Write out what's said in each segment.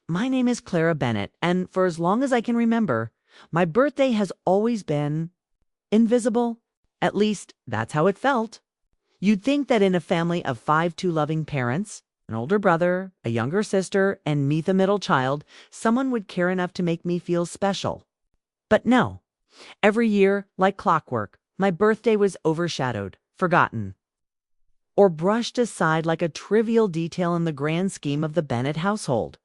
my name is Clara Bennett, and for as long as I can remember, my birthday has always been invisible. At least, that's how it felt. You'd think that in a family of 5 two-loving parents, an older brother, a younger sister, and me, the middle child, someone would care enough to make me feel special. But no. Every year, like clockwork, my birthday was overshadowed, forgotten, or brushed aside like a trivial detail in the grand scheme of the Bennett household.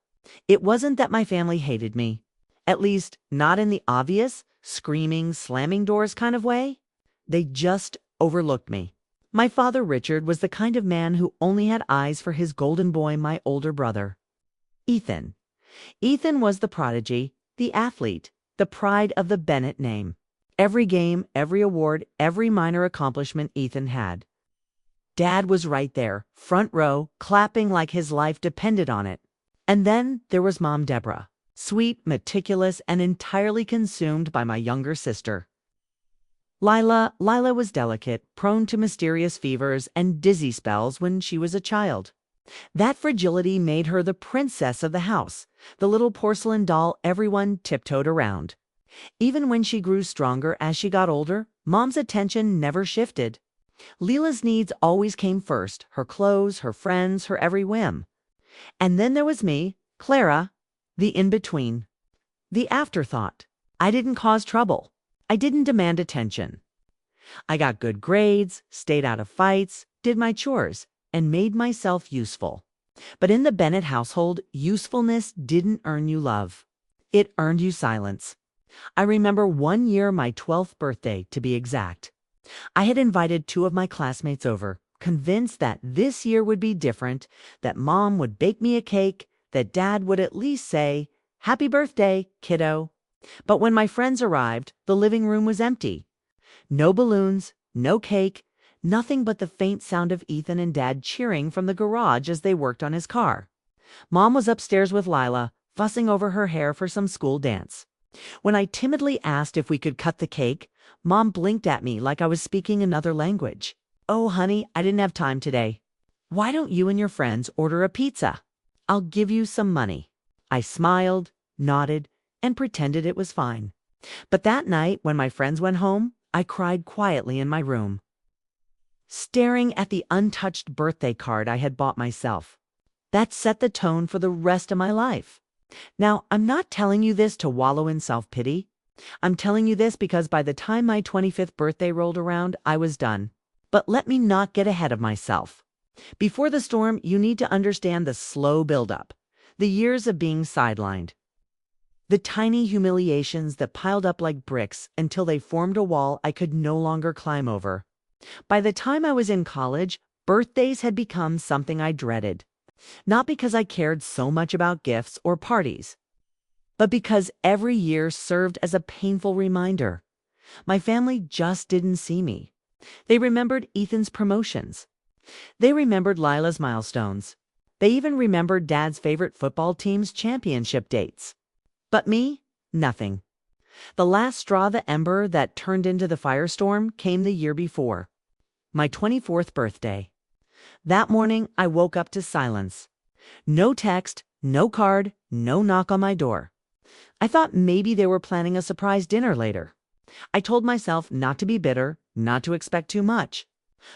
It wasn't that my family hated me, at least not in the obvious, screaming, slamming doors kind of way. They just overlooked me. My father, Richard, was the kind of man who only had eyes for his golden boy, my older brother, Ethan. Ethan was the prodigy, the athlete, the pride of the Bennett name. Every game, every award, every minor accomplishment Ethan had. Dad was right there, front row, clapping like his life depended on it. And then there was Mom Deborah, sweet, meticulous, and entirely consumed by my younger sister. Lila was delicate, prone to mysterious fevers and dizzy spells when she was a child. That fragility made her the princess of the house, the little porcelain doll everyone tiptoed around. Even when she grew stronger as she got older, Mom's attention never shifted. Lila's needs always came first, her clothes, her friends, her every whim. And then there was me, Clara, the in-between, the afterthought. I didn't cause trouble. I didn't demand attention. I got good grades, stayed out of fights, did my chores, and made myself useful. But in the Bennett household, usefulness didn't earn you love. It earned you silence. I remember one year, my 12th birthday to be exact. I had invited 2 of my classmates over, convinced that this year would be different, that Mom would bake me a cake, that Dad would at least say, "Happy birthday, kiddo." But when my friends arrived, the living room was empty. No balloons, no cake, nothing but the faint sound of Ethan and Dad cheering from the garage as they worked on his car. Mom was upstairs with Lila, fussing over her hair for some school dance. When I timidly asked if we could cut the cake, Mom blinked at me like I was speaking another language. "Oh, honey, I didn't have time today. Why don't you and your friends order a pizza? I'll give you some money." I smiled, nodded, and pretended it was fine. But that night, when my friends went home, I cried quietly in my room, staring at the untouched birthday card I had bought myself. That set the tone for the rest of my life. Now, I'm not telling you this to wallow in self-pity. I'm telling you this because by the time my 25th birthday rolled around, I was done. But let me not get ahead of myself. Before the storm, you need to understand the slow buildup, the years of being sidelined, the tiny humiliations that piled up like bricks until they formed a wall I could no longer climb over. By the time I was in college, birthdays had become something I dreaded. Not because I cared so much about gifts or parties, but because every year served as a painful reminder. My family just didn't see me. They remembered Ethan's promotions. They remembered Lila's milestones. They even remembered Dad's favorite football team's championship dates. But me, nothing. The last straw, the ember that turned into the firestorm, came the year before, my 24th birthday. That morning, I woke up to silence. No text, no card, no knock on my door. I thought maybe they were planning a surprise dinner later. I told myself not to be bitter, not to expect too much.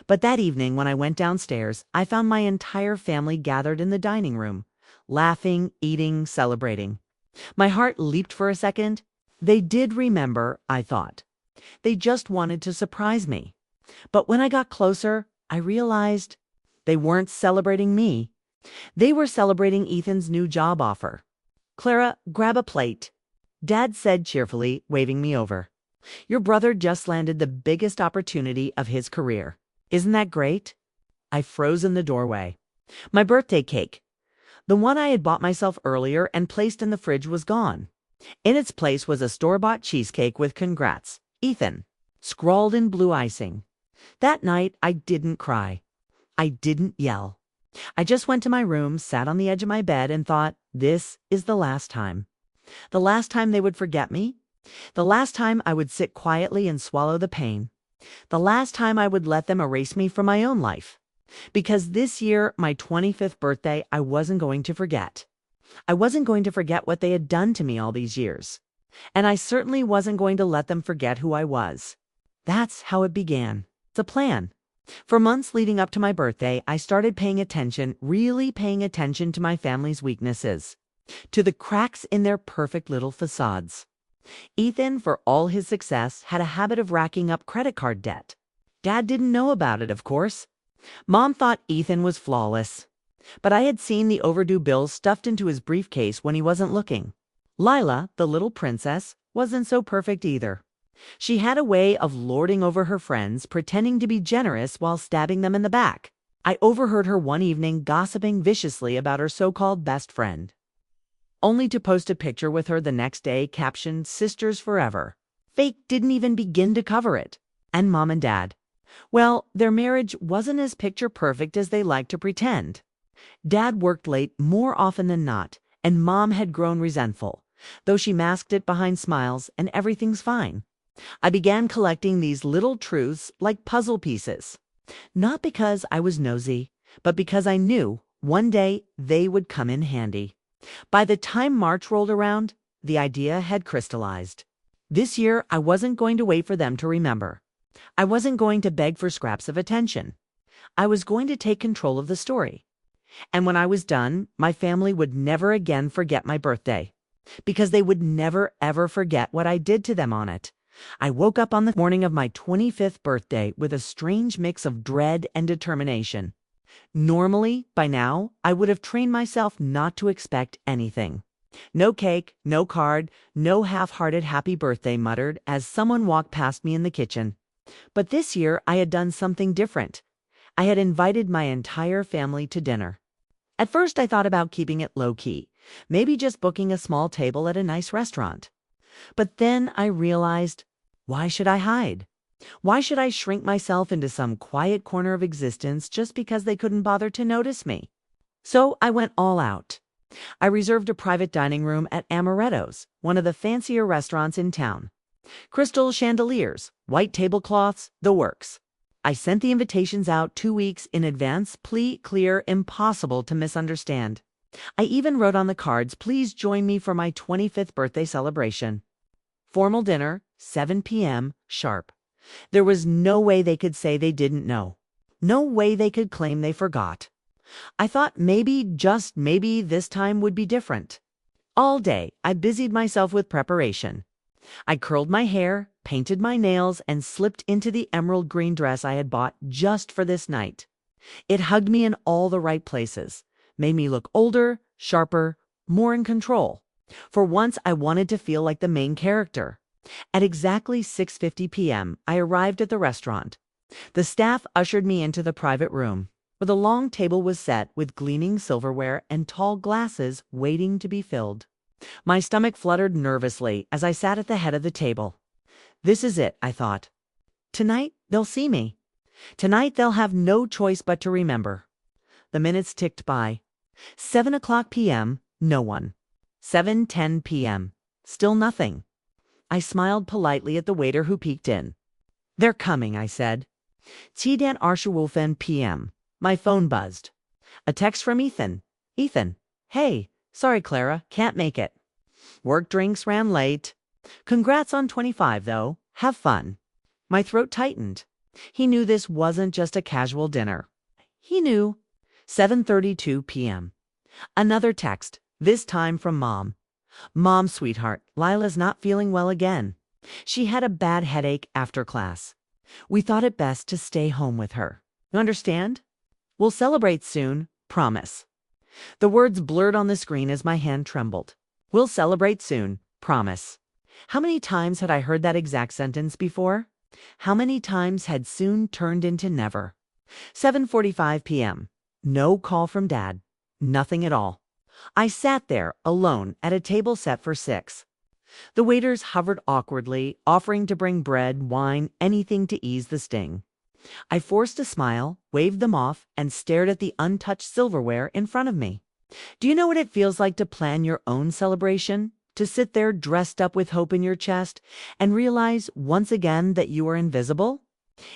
But that evening, when I went downstairs, I found my entire family gathered in the dining room, laughing, eating, celebrating. My heart leaped for a second. They did remember, I thought. They just wanted to surprise me. But when I got closer, I realized they weren't celebrating me. They were celebrating Ethan's new job offer. "Clara, grab a plate," Dad said cheerfully, waving me over. "Your brother just landed the biggest opportunity of his career. Isn't that great?" I froze in the doorway. My birthday cake, the one I had bought myself earlier and placed in the fridge, was gone. In its place was a store-bought cheesecake with "Congrats, Ethan," scrawled in blue icing. That night, I didn't cry. I didn't yell. I just went to my room, sat on the edge of my bed, and thought, this is the last time. The last time they would forget me. The last time I would sit quietly and swallow the pain. The last time I would let them erase me from my own life. Because this year, my 25th birthday, I wasn't going to forget. I wasn't going to forget what they had done to me all these years. And I certainly wasn't going to let them forget who I was. That's how it began. It's a plan. For months leading up to my birthday, I started paying attention, really paying attention to my family's weaknesses, to the cracks in their perfect little facades. Ethan, for all his success, had a habit of racking up credit card debt. Dad didn't know about it, of course. Mom thought Ethan was flawless. But I had seen the overdue bills stuffed into his briefcase when he wasn't looking. Lila, the little princess, wasn't so perfect either. She had a way of lording over her friends, pretending to be generous while stabbing them in the back. I overheard her one evening gossiping viciously about her so-called best friend, only to post a picture with her the next day captioned "Sisters Forever." Fake didn't even begin to cover it. And Mom and Dad, well, their marriage wasn't as picture perfect as they liked to pretend. Dad worked late more often than not, and Mom had grown resentful, though she masked it behind smiles and everything's fine. I began collecting these little truths like puzzle pieces. Not because I was nosy, but because I knew one day they would come in handy. By the time March rolled around, the idea had crystallized. This year, I wasn't going to wait for them to remember. I wasn't going to beg for scraps of attention. I was going to take control of the story. And when I was done, my family would never again forget my birthday, because they would never ever forget what I did to them on it. I woke up on the morning of my 25th birthday with a strange mix of dread and determination. Normally, by now, I would have trained myself not to expect anything. No cake, no card, no half-hearted happy birthday muttered as someone walked past me in the kitchen. But this year, I had done something different. I had invited my entire family to dinner. At first, I thought about keeping it low-key, maybe just booking a small table at a nice restaurant. But then I realized, why should I hide? Why should I shrink myself into some quiet corner of existence just because they couldn't bother to notice me? So I went all out. I reserved a private dining room at Amaretto's, one of the fancier restaurants in town. Crystal chandeliers, white tablecloths, the works. I sent the invitations out 2 weeks in advance, clear, impossible to misunderstand. I even wrote on the cards, "Please join me for my 25th birthday celebration." Formal dinner, 7 p.m. sharp. There was no way they could say they didn't know. No way they could claim they forgot. I thought maybe, just maybe, this time would be different. All day, I busied myself with preparation. I curled my hair, painted my nails, and slipped into the emerald green dress I had bought just for this night. It hugged me in all the right places, made me look older, sharper, more in control. For once, I wanted to feel like the main character. At exactly 6:50 p.m., I arrived at the restaurant. The staff ushered me into the private room, where the long table was set with gleaming silverware and tall glasses waiting to be filled. My stomach fluttered nervously as I sat at the head of the table. This is it, I thought. Tonight, they'll see me. Tonight, they'll have no choice but to remember. The minutes ticked by. 7:00 p.m., no one. 7:10 p.m., still nothing. I smiled politely at the waiter who peeked in. "They're coming," I said. 10:00 p.m. My phone buzzed. A text from Ethan. "Ethan, hey, sorry Clara, can't make it. Work drinks ran late. Congrats on 25 though, have fun." My throat tightened. He knew this wasn't just a casual dinner. He knew. 7:32 p.m. Another text, this time from Mom. "Mom, sweetheart, Lila's not feeling well again. She had a bad headache after class. We thought it best to stay home with her. You understand? We'll celebrate soon, promise." The words blurred on the screen as my hand trembled. "We'll celebrate soon, promise." How many times had I heard that exact sentence before? How many times had soon turned into never? 7:45 p.m. No call from Dad. Nothing at all. I sat there, alone, at a table set for 6. The waiters hovered awkwardly, offering to bring bread, wine, anything to ease the sting. I forced a smile, waved them off, and stared at the untouched silverware in front of me. Do you know what it feels like to plan your own celebration? To sit there dressed up with hope in your chest and realize once again that you are invisible?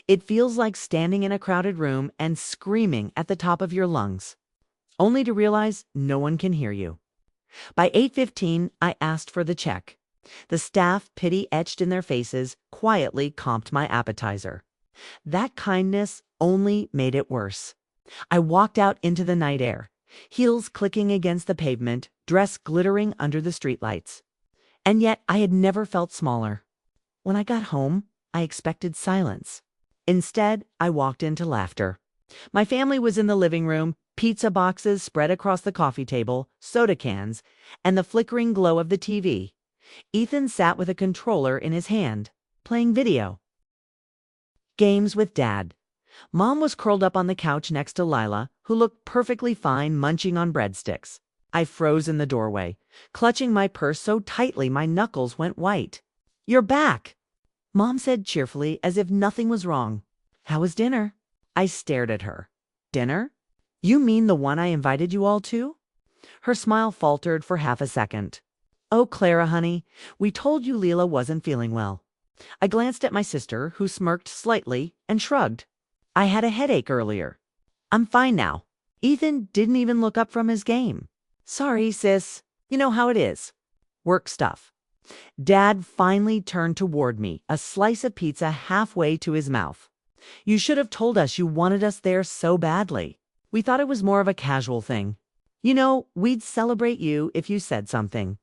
It feels like standing in a crowded room and screaming at the top of your lungs, only to realize no one can hear you. By 8:15, I asked for the check. The staff, pity etched in their faces, quietly comped my appetizer. That kindness only made it worse. I walked out into the night air, heels clicking against the pavement, dress glittering under the streetlights. And yet I had never felt smaller. When I got home, I expected silence. Instead, I walked into laughter. My family was in the living room, pizza boxes spread across the coffee table, soda cans, and the flickering glow of the TV. Ethan sat with a controller in his hand, playing video games with Dad. Mom was curled up on the couch next to Lila, who looked perfectly fine munching on breadsticks. I froze in the doorway, clutching my purse so tightly my knuckles went white. "You're back," Mom said cheerfully, as if nothing was wrong. "How was dinner?" I stared at her. "Dinner? You mean the one I invited you all to?" Her smile faltered for half a second. "Oh, Clara, honey, we told you Leela wasn't feeling well." I glanced at my sister, who smirked slightly and shrugged. "I had a headache earlier. I'm fine now." Ethan didn't even look up from his game. "Sorry, sis. You know how it is. Work stuff." Dad finally turned toward me, a slice of pizza halfway to his mouth. "You should have told us you wanted us there so badly. We thought it was more of a casual thing. You know, we'd celebrate you if you said something."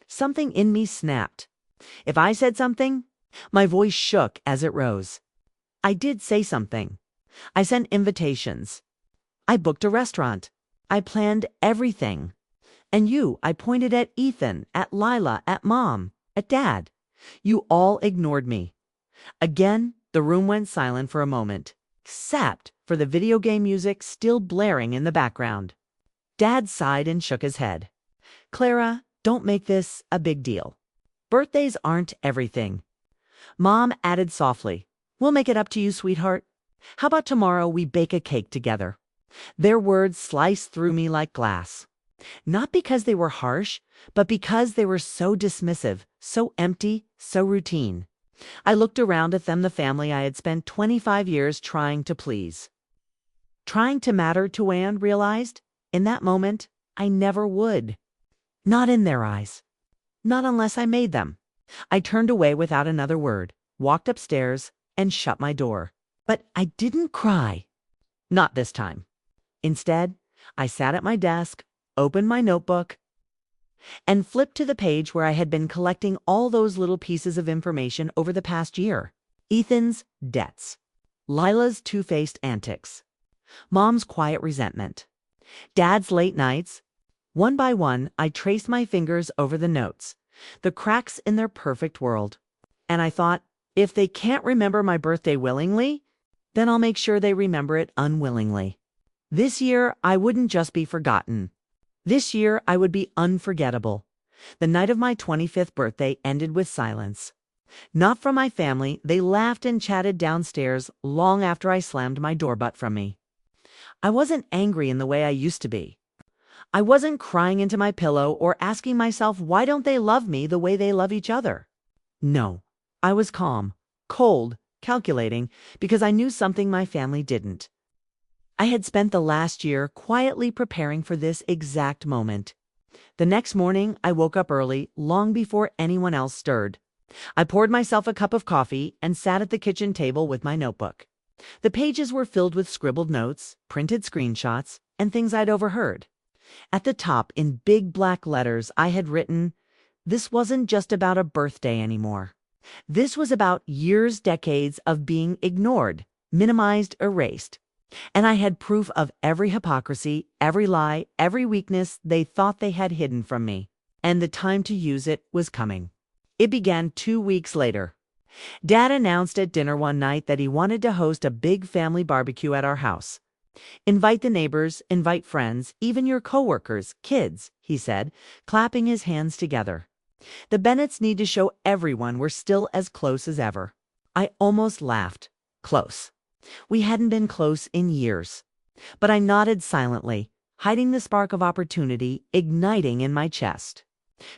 Something in me snapped. If I said something, my voice shook as it rose. I did say something. I sent invitations. I booked a restaurant. I planned everything. And you, I pointed at Ethan, at Lila, at Mom, at Dad. You all ignored me. Again, the room went silent for a moment, except for the video game music still blaring in the background. Dad sighed and shook his head. "Clara, don't make this a big deal. Birthdays aren't everything." Mom added softly, "We'll make it up to you, sweetheart. How about tomorrow we bake a cake together?" Their words sliced through me like glass. Not because they were harsh, but because they were so dismissive, so empty, so routine. I looked around at them, the family I had spent 25 years trying to please. Trying to matter to, and realized, in that moment, I never would. Not in their eyes. Not unless I made them. I turned away without another word, walked upstairs, and shut my door. But I didn't cry. Not this time. Instead, I sat at my desk, opened my notebook, and flipped to the page where I had been collecting all those little pieces of information over the past year. Ethan's debts. Lila's two-faced antics. Mom's quiet resentment. Dad's late nights. One by one, I traced my fingers over the notes, the cracks in their perfect world. And I thought, if they can't remember my birthday willingly, then I'll make sure they remember it unwillingly. This year, I wouldn't just be forgotten. This year, I would be unforgettable. The night of my 25th birthday ended with silence. Not from my family. They laughed and chatted downstairs long after I slammed my door butt from me. I wasn't angry in the way I used to be. I wasn't crying into my pillow or asking myself, why don't they love me the way they love each other? No, I was calm, cold, calculating, because I knew something my family didn't. I had spent the last year quietly preparing for this exact moment. The next morning, I woke up early, long before anyone else stirred. I poured myself a cup of coffee and sat at the kitchen table with my notebook. The pages were filled with scribbled notes, printed screenshots, and things I'd overheard. At the top, in big black letters, I had written, "This wasn't just about a birthday anymore. This was about years, decades of being ignored, minimized, erased. And I had proof of every hypocrisy, every lie, every weakness they thought they had hidden from me. And the time to use it was coming." It began 2 weeks later. Dad announced at dinner one night that he wanted to host a big family barbecue at our house. "Invite the neighbors, invite friends, even your coworkers, kids," he said, clapping his hands together. "The Bennetts need to show everyone we're still as close as ever." I almost laughed. Close. We hadn't been close in years. But I nodded silently, hiding the spark of opportunity igniting in my chest.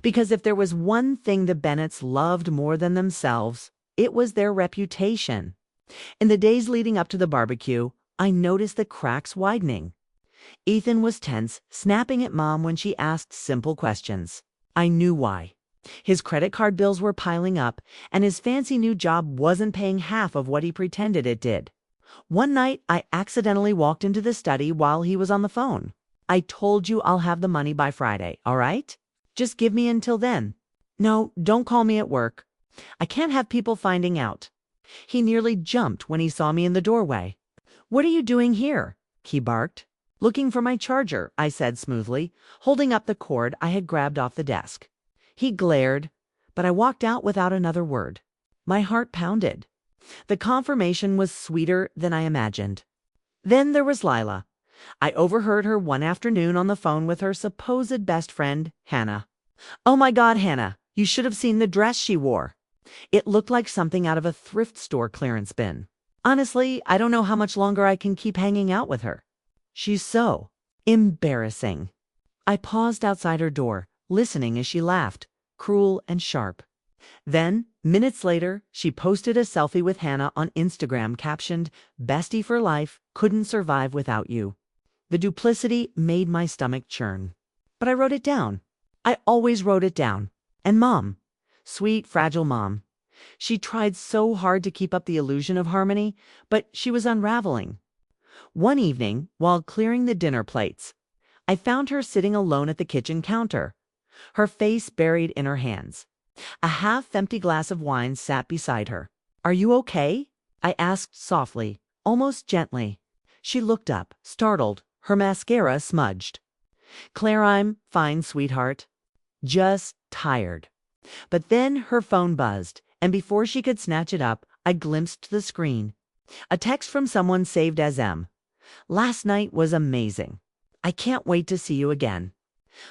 Because if there was one thing the Bennetts loved more than themselves, it was their reputation. In the days leading up to the barbecue, I noticed the cracks widening. Ethan was tense, snapping at Mom when she asked simple questions. I knew why. His credit card bills were piling up, and his fancy new job wasn't paying half of what he pretended it did. One night, I accidentally walked into the study while he was on the phone. "I told you I'll have the money by Friday, all right? Just give me until then. No, don't call me at work. I can't have people finding out." He nearly jumped when he saw me in the doorway. "What are you doing here?" he barked. "Looking for my charger," I said smoothly, holding up the cord I had grabbed off the desk. He glared, but I walked out without another word. My heart pounded. The confirmation was sweeter than I imagined. Then there was Lila. I overheard her one afternoon on the phone with her supposed best friend, Hannah. "Oh my God, Hannah, you should have seen the dress she wore. It looked like something out of a thrift store clearance bin. Honestly, I don't know how much longer I can keep hanging out with her. She's so embarrassing." I paused outside her door, listening as she laughed, cruel and sharp. Then, minutes later, she posted a selfie with Hannah on Instagram captioned, "Bestie for life, couldn't survive without you." The duplicity made my stomach churn. But I wrote it down. I always wrote it down. And Mom, sweet, fragile Mom. She tried so hard to keep up the illusion of harmony, but she was unraveling. One evening, while clearing the dinner plates, I found her sitting alone at the kitchen counter, her face buried in her hands. A half-empty glass of wine sat beside her. "Are you okay?" I asked softly, almost gently. She looked up, startled, her mascara smudged. "Claire, I'm fine, sweetheart. Just tired." But then her phone buzzed, and before she could snatch it up, I glimpsed the screen. A text from someone saved as M. "Last night was amazing. I can't wait to see you again."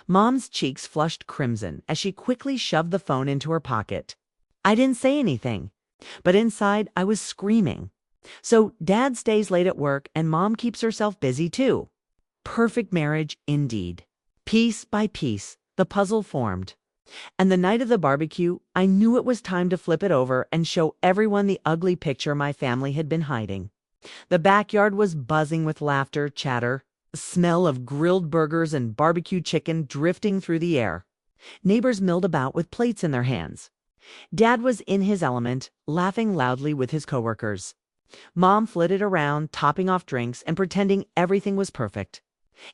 Mom's cheeks flushed crimson as she quickly shoved the phone into her pocket. I didn't say anything, but inside I was screaming. So Dad stays late at work and Mom keeps herself busy too. Perfect marriage indeed. Piece by piece, the puzzle formed. And the night of the barbecue, I knew it was time to flip it over and show everyone the ugly picture my family had been hiding. The backyard was buzzing with laughter, chatter, the smell of grilled burgers and barbecue chicken drifting through the air. Neighbors milled about with plates in their hands. Dad was in his element, laughing loudly with his coworkers. Mom flitted around, topping off drinks and pretending everything was perfect.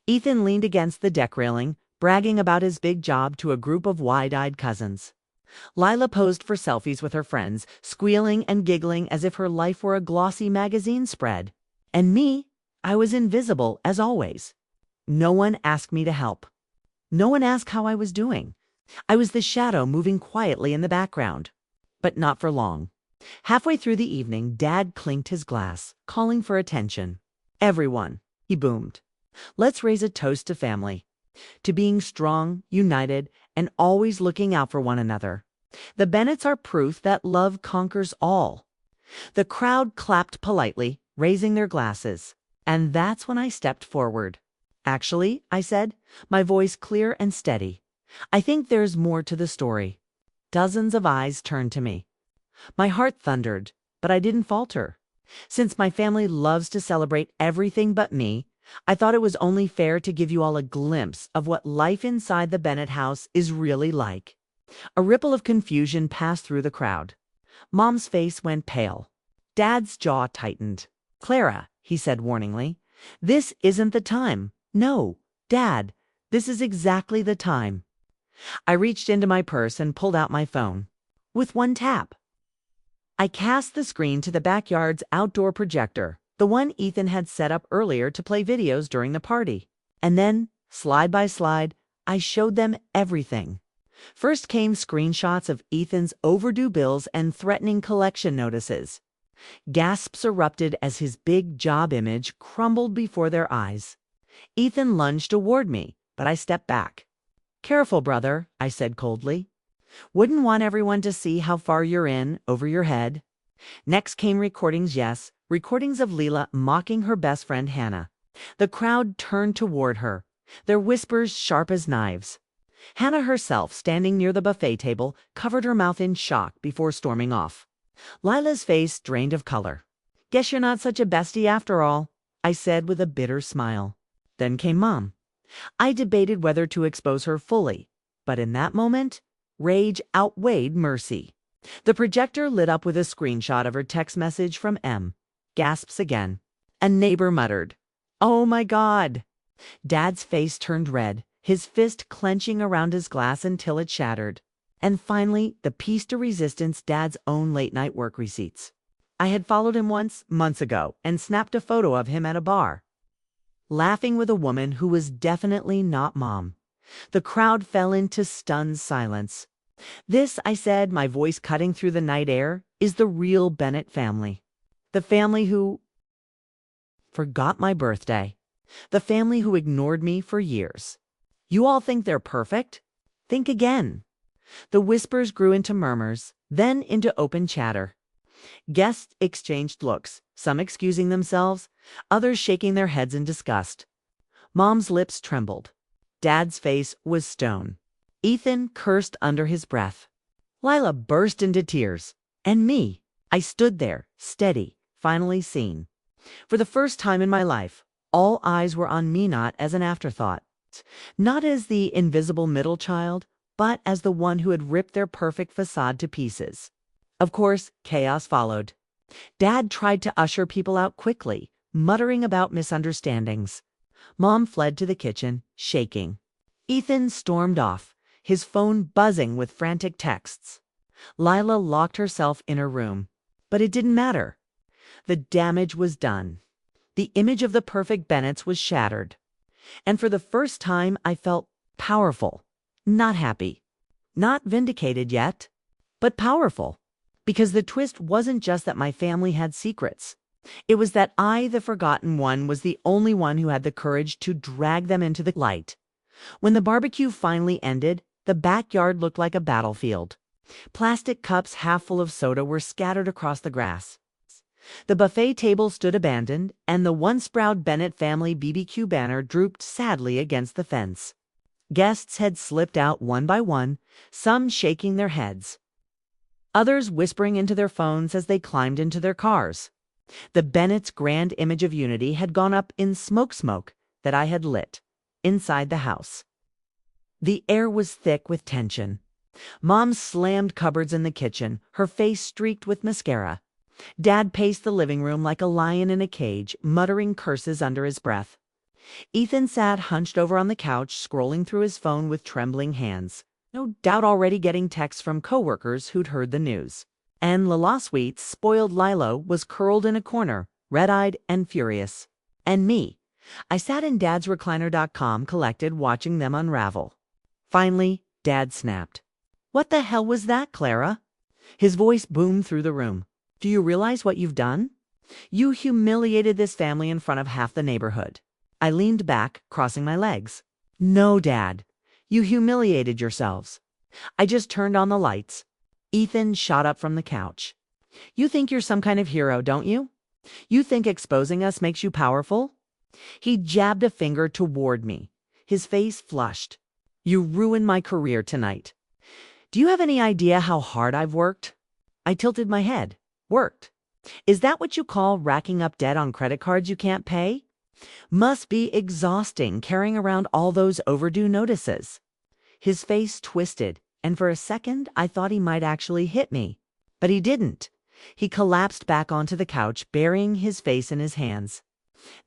Ethan leaned against the deck railing, bragging about his big job to a group of wide-eyed cousins. Lila posed for selfies with her friends, squealing and giggling as if her life were a glossy magazine spread. And me, I was invisible as always. No one asked me to help. No one asked how I was doing. I was the shadow moving quietly in the background. But not for long. Halfway through the evening, Dad clinked his glass, calling for attention. "Everyone," he boomed. "Let's raise a toast to family. To being strong, united, and always looking out for one another. The Bennetts are proof that love conquers all." The crowd clapped politely, raising their glasses. And that's when I stepped forward. "Actually," I said, my voice clear and steady, "I think there's more to the story." Dozens of eyes turned to me. My heart thundered, but I didn't falter. Since my family loves to celebrate everything but me, I thought it was only fair to give you all a glimpse of what life inside the Bennett house is really like. A ripple of confusion passed through the crowd. Mom's face went pale. Dad's jaw tightened. "Clara," he said warningly, "this isn't the time. No, Dad, this is exactly the time." I reached into my purse and pulled out my phone. With one tap, I cast the screen to the backyard's outdoor projector, the one Ethan had set up earlier to play videos during the party. And then, slide by slide, I showed them everything. First came screenshots of Ethan's overdue bills and threatening collection notices. Gasps erupted as his big job image crumbled before their eyes. Ethan lunged toward me, but I stepped back. "Careful, brother," I said coldly. "Wouldn't want everyone to see how far you're in, over your head." Next came recordings, yes, recordings of Leela mocking her best friend Hannah. The crowd turned toward her, their whispers sharp as knives. Hannah herself, standing near the buffet table, covered her mouth in shock before storming off. Lila's face drained of color. "Guess you're not such a bestie after all," I said with a bitter smile. Then came Mom. I debated whether to expose her fully, but in that moment, rage outweighed mercy. The projector lit up with a screenshot of her text message from M. Gasps again. A neighbor muttered, "Oh my God." Dad's face turned red, his fist clenching around his glass until it shattered. And finally, the piece de resistance, Dad's own late-night work receipts. I had followed him once, months ago, and snapped a photo of him at a bar, laughing with a woman who was definitely not Mom. The crowd fell into stunned silence. This, I said, my voice cutting through the night air, is the real Bennett family. The family who forgot my birthday. The family who ignored me for years. You all think they're perfect? Think again. The whispers grew into murmurs, then into open chatter. Guests exchanged looks, some excusing themselves, others shaking their heads in disgust. Mom's lips trembled. Dad's face was stone. Ethan cursed under his breath. Lila burst into tears. And me. I stood there, steady, finally seen. For the first time in my life, all eyes were on me, not as an afterthought. Not as the invisible middle child, but as the one who had ripped their perfect facade to pieces. Of course, chaos followed. Dad tried to usher people out quickly, muttering about misunderstandings. Mom fled to the kitchen, shaking. Ethan stormed off, his phone buzzing with frantic texts. Lila locked herself in her room. But it didn't matter. The damage was done. The image of the perfect Bennetts was shattered. And for the first time, I felt powerful. Not happy. Not vindicated yet, but powerful. Because the twist wasn't just that my family had secrets. It was that I, the forgotten one, was the only one who had the courage to drag them into the light. When the barbecue finally ended, the backyard looked like a battlefield. Plastic cups half full of soda were scattered across the grass. The buffet table stood abandoned, and the once proud Bennett family BBQ banner drooped sadly against the fence. Guests had slipped out one by one, some shaking their heads, others whispering into their phones as they climbed into their cars. The Bennett's grand image of unity had gone up in smoke that I had lit inside the house. The air was thick with tension. Mom slammed cupboards in the kitchen, her face streaked with mascara. Dad paced the living room like a lion in a cage, muttering curses under his breath. Ethan sat hunched over on the couch, scrolling through his phone with trembling hands, no doubt already getting texts from coworkers who'd heard the news. And Lala Sweet's spoiled Lilo was curled in a corner, red-eyed and furious. And me. I sat in Dad's recliner.com, collected, watching them unravel. Finally, Dad snapped. "What the hell was that, Clara?" His voice boomed through the room. "Do you realize what you've done? You humiliated this family in front of half the neighborhood." I leaned back, crossing my legs. "No, Dad. You humiliated yourselves. I just turned on the lights." Ethan shot up from the couch. "You think you're some kind of hero, don't you? You think exposing us makes you powerful?" He jabbed a finger toward me. His face flushed. "You ruined my career tonight. Do you have any idea how hard I've worked?" I tilted my head. "Worked? Is that what you call racking up debt on credit cards you can't pay? Must be exhausting carrying around all those overdue notices." His face twisted, and for a second I thought he might actually hit me. But he didn't. He collapsed back onto the couch, burying his face in his hands.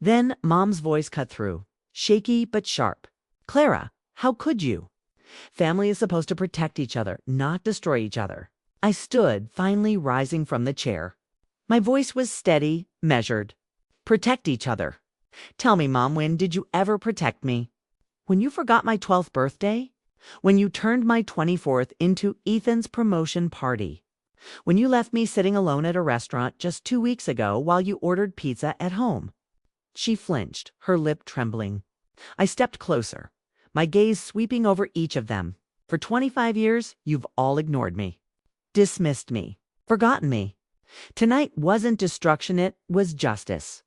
Then Mom's voice cut through, shaky but sharp. "Clara, how could you? Family is supposed to protect each other, not destroy each other." I stood, finally rising from the chair. My voice was steady, measured. "Protect each other. Tell me, Mom, when did you ever protect me? When you forgot my 12th birthday? When you turned my 24th into Ethan's promotion party? When you left me sitting alone at a restaurant just 2 weeks ago while you ordered pizza at home?" She flinched, her lip trembling. I stepped closer, my gaze sweeping over each of them. "For 25 years, you've all ignored me. Dismissed me. Forgotten me. Tonight wasn't destruction, it was justice.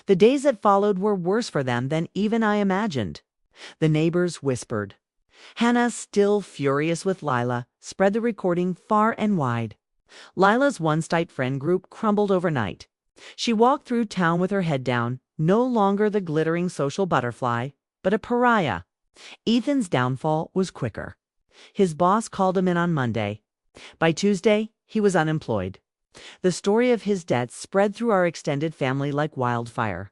The days that followed were worse for them than even I imagined." The neighbors whispered. Hannah, still furious with Lila, spread the recording far and wide. Lila's once tight friend group crumbled overnight. She walked through town with her head down, no longer the glittering social butterfly, but a pariah. Ethan's downfall was quicker. His boss called him in on Monday. By Tuesday, he was unemployed. The story of his death spread through our extended family like wildfire.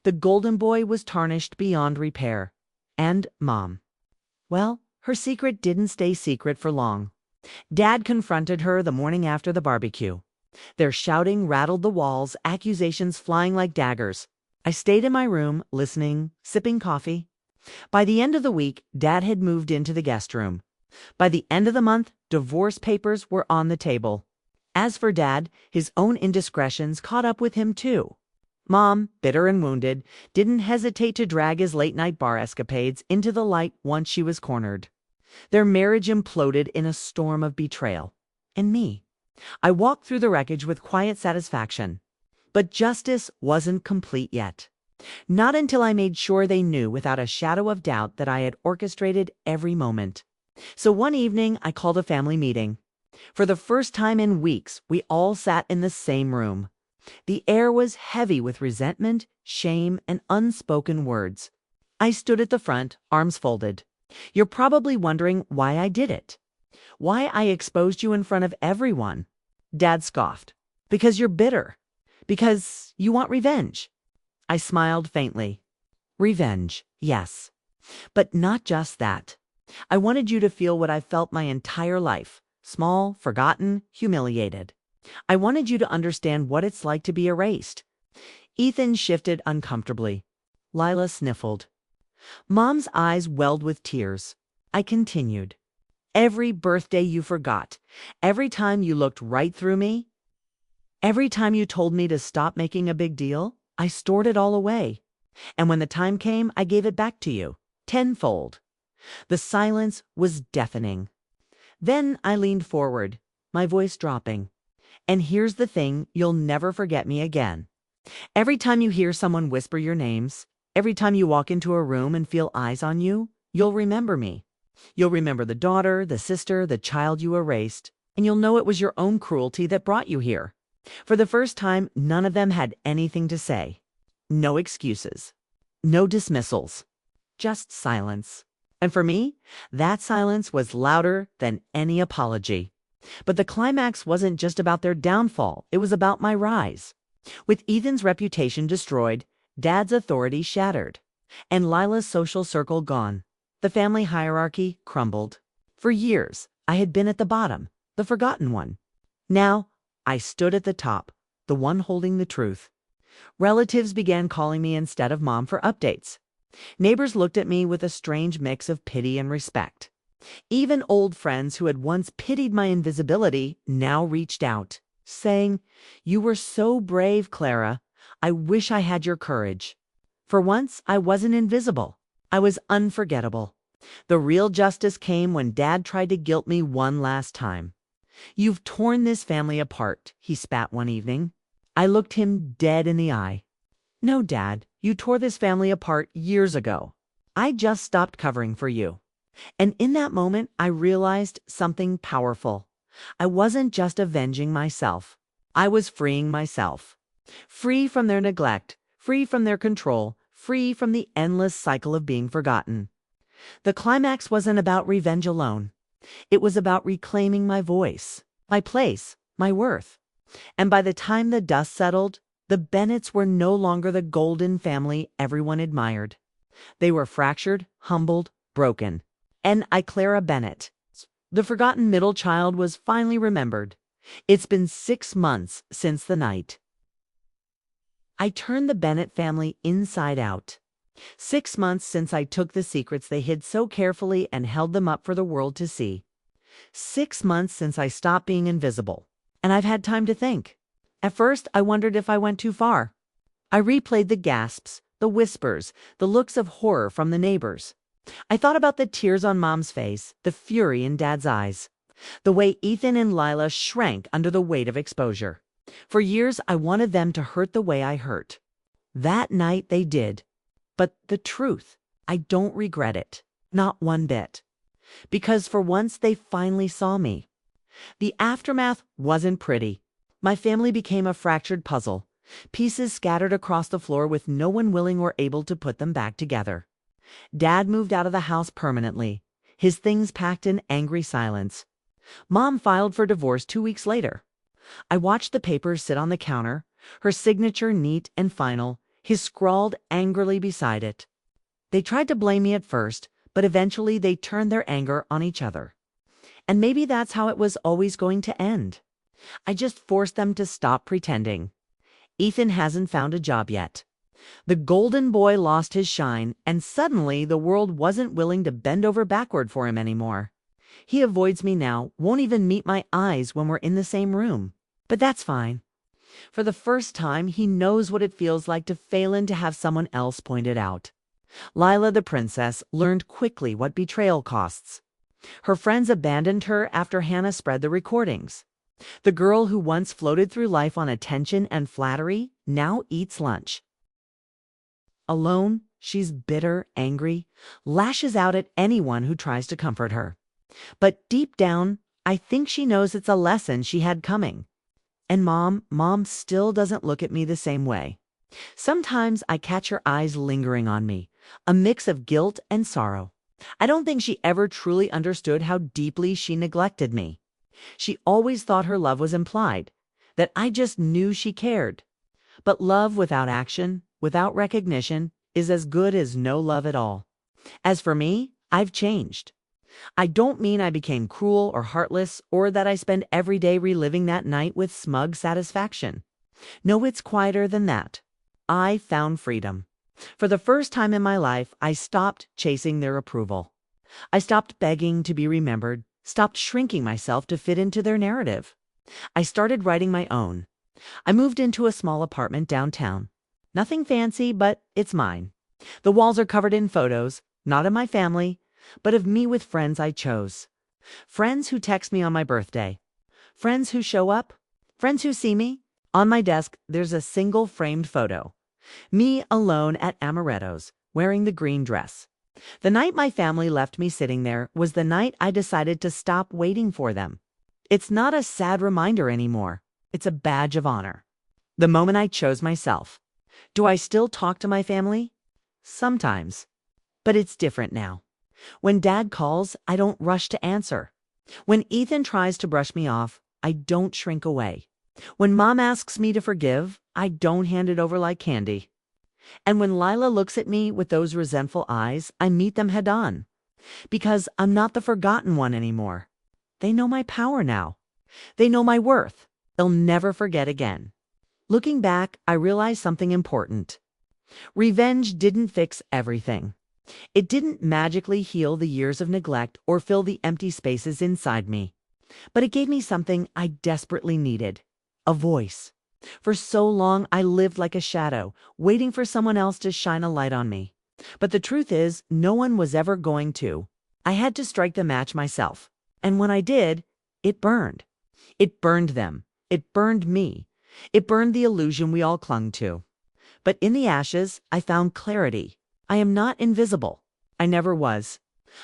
The golden boy was tarnished beyond repair. And Mom. Well, her secret didn't stay secret for long. Dad confronted her the morning after the barbecue. Their shouting rattled the walls, accusations flying like daggers. I stayed in my room, listening, sipping coffee. By the end of the week, Dad had moved into the guest room. By the end of the month, divorce papers were on the table. As for Dad, his own indiscretions caught up with him too. Mom, bitter and wounded, didn't hesitate to drag his late-night bar escapades into the light once she was cornered. Their marriage imploded in a storm of betrayal. And me. I walked through the wreckage with quiet satisfaction. But justice wasn't complete yet. Not until I made sure they knew without a shadow of doubt that I had orchestrated every moment. So one evening, I called a family meeting. For the first time in weeks, we all sat in the same room. The air was heavy with resentment, shame, and unspoken words. I stood at the front, arms folded. You're probably wondering why I did it. Why I exposed you in front of everyone. Dad scoffed. Because you're bitter. Because you want revenge. I smiled faintly. Revenge, yes. But not just that. I wanted you to feel what I've felt my entire life. Small, forgotten, humiliated. I wanted you to understand what it's like to be erased. Ethan shifted uncomfortably. Lila sniffled. Mom's eyes welled with tears. I continued. Every birthday you forgot. Every time you looked right through me. Every time you told me to stop making a big deal, I stored it all away. And when the time came, I gave it back to you. Tenfold. The silence was deafening. Then I leaned forward, my voice dropping. And here's the thing, you'll never forget me again. Every time you hear someone whisper your names, every time you walk into a room and feel eyes on you, you'll remember me. You'll remember the daughter, the sister, the child you erased, and you'll know it was your own cruelty that brought you here. For the first time, none of them had anything to say. No excuses. No dismissals. Just silence. And for me, that silence was louder than any apology. But the climax wasn't just about their downfall, it was about my rise. With Ethan's reputation destroyed, Dad's authority shattered, and Lila's social circle gone. The family hierarchy crumbled. For years, I had been at the bottom, the forgotten one. Now, I stood at the top, the one holding the truth. Relatives began calling me instead of Mom for updates. Neighbors looked at me with a strange mix of pity and respect. Even old friends who had once pitied my invisibility now reached out, saying, "You were so brave, Clara. I wish I had your courage." For once, I wasn't invisible. I was unforgettable. The real justice came when Dad tried to guilt me one last time. "You've torn this family apart," he spat one evening. I looked him dead in the eye. "No, Dad, you tore this family apart years ago. I just stopped covering for you." And in that moment, I realized something powerful. I wasn't just avenging myself. I was freeing myself. Free from their neglect, free from their control, free from the endless cycle of being forgotten. The climax wasn't about revenge alone. It was about reclaiming my voice, my place, my worth. And by the time the dust settled, the Bennetts were no longer the golden family everyone admired. They were fractured, humbled, broken. And I, Clara Bennett, the forgotten middle child, was finally remembered. It's been 6 months since the night I turned the Bennett family inside out. 6 months since I took the secrets they hid so carefully and held them up for the world to see. 6 months since I stopped being invisible. And I've had time to think. At first, I wondered if I went too far. I replayed the gasps, the whispers, the looks of horror from the neighbors. I thought about the tears on Mom's face, the fury in Dad's eyes, the way Ethan and Lila shrank under the weight of exposure. For years, I wanted them to hurt the way I hurt. That night, they did. But the truth, I don't regret it. Not one bit. Because for once, they finally saw me. The aftermath wasn't pretty. My family became a fractured puzzle. Pieces scattered across the floor with no one willing or able to put them back together. Dad moved out of the house permanently, his things packed in angry silence. Mom filed for divorce 2 weeks later. I watched the papers sit on the counter, her signature neat and final, his scrawled angrily beside it. They tried to blame me at first, but eventually they turned their anger on each other. And maybe that's how it was always going to end. I just forced them to stop pretending. Ethan hasn't found a job yet. The golden boy lost his shine, and suddenly the world wasn't willing to bend over backward for him anymore. He avoids me now, won't even meet my eyes when we're in the same room. But that's fine. For the first time, he knows what it feels like to fail and to have someone else point it out. Lila the princess learned quickly what betrayal costs. Her friends abandoned her after Hannah spread the recordings. The girl who once floated through life on attention and flattery now eats lunch. Alone, she's bitter, angry, lashes out at anyone who tries to comfort her. But deep down, I think she knows it's a lesson she had coming. And Mom still doesn't look at me the same way. Sometimes I catch her eyes lingering on me, a mix of guilt and sorrow. I don't think she ever truly understood how deeply she neglected me. She always thought her love was implied, that I just knew she cared. But love without action, without recognition, is as good as no love at all. As for me, I've changed. I don't mean I became cruel or heartless or that I spend every day reliving that night with smug satisfaction. No, it's quieter than that. I found freedom. For the first time in my life, I stopped chasing their approval. I stopped begging to be remembered, stopped shrinking myself to fit into their narrative. I started writing my own. I moved into a small apartment downtown. Nothing fancy, but it's mine. The walls are covered in photos, not of my family, but of me with friends I chose. Friends who text me on my birthday. Friends who show up. Friends who see me. On my desk, there's a single framed photo. Me alone at Amaretto's, wearing the green dress. The night my family left me sitting there was the night I decided to stop waiting for them. It's not a sad reminder anymore. It's a badge of honor. The moment I chose myself. Do I still talk to my family? Sometimes. But it's different now. When Dad calls, I don't rush to answer. When Ethan tries to brush me off, I don't shrink away. When Mom asks me to forgive, I don't hand it over like candy. And when Lila looks at me with those resentful eyes, I meet them head on. Because I'm not the forgotten one anymore. They know my power now. They know my worth. They'll never forget again. Looking back, I realized something important. Revenge didn't fix everything. It didn't magically heal the years of neglect or fill the empty spaces inside me. But it gave me something I desperately needed. A voice. For so long, I lived like a shadow, waiting for someone else to shine a light on me. But the truth is, no one was ever going to. I had to strike the match myself. And when I did, it burned. It burned them. It burned me. It burned the illusion we all clung to. But in the ashes, I found clarity. I am not invisible. I never was.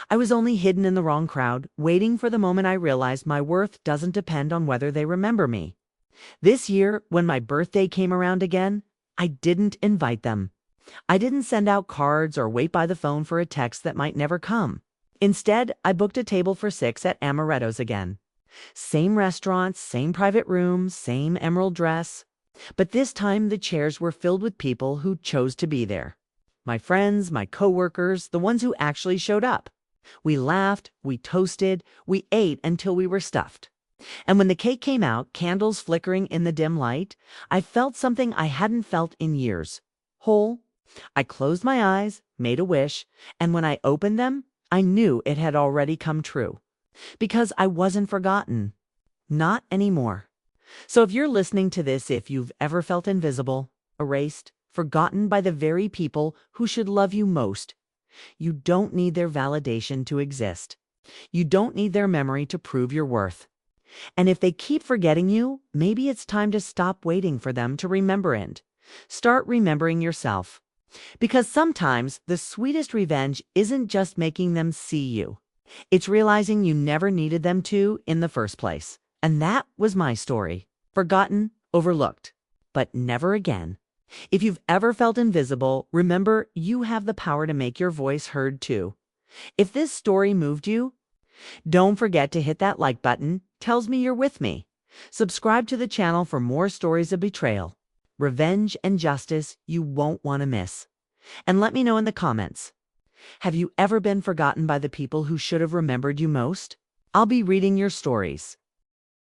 I was only hidden in the wrong crowd, waiting for the moment I realized my worth doesn't depend on whether they remember me. This year, when my birthday came around again, I didn't invite them. I didn't send out cards or wait by the phone for a text that might never come. Instead, I booked a table for 6 at Amaretto's again. Same restaurant, same private room, same emerald dress. But this time the chairs were filled with people who chose to be there. My friends, my coworkers, the ones who actually showed up. We laughed, we toasted, we ate until we were stuffed. And when the cake came out, candles flickering in the dim light, I felt something I hadn't felt in years. Whole. I closed my eyes, made a wish, and when I opened them, I knew it had already come true. Because I wasn't forgotten. Not anymore. So if you're listening to this, if you've ever felt invisible, erased, forgotten by the very people who should love you most, you don't need their validation to exist. You don't need their memory to prove your worth. And if they keep forgetting you, maybe it's time to stop waiting for them to remember and start remembering yourself. Because sometimes the sweetest revenge isn't just making them see you. It's realizing you never needed them to in the first place. And that was my story. Forgotten, overlooked. but never again. If you've ever felt invisible, remember you have the power to make your voice heard too. If this story moved you, don't forget to hit that like button. Tells me you're with me. Subscribe to the channel for more stories of betrayal, revenge, and justice you won't want to miss. And let me know in the comments. Have you ever been forgotten by the people who should have remembered you most? I'll be reading your stories.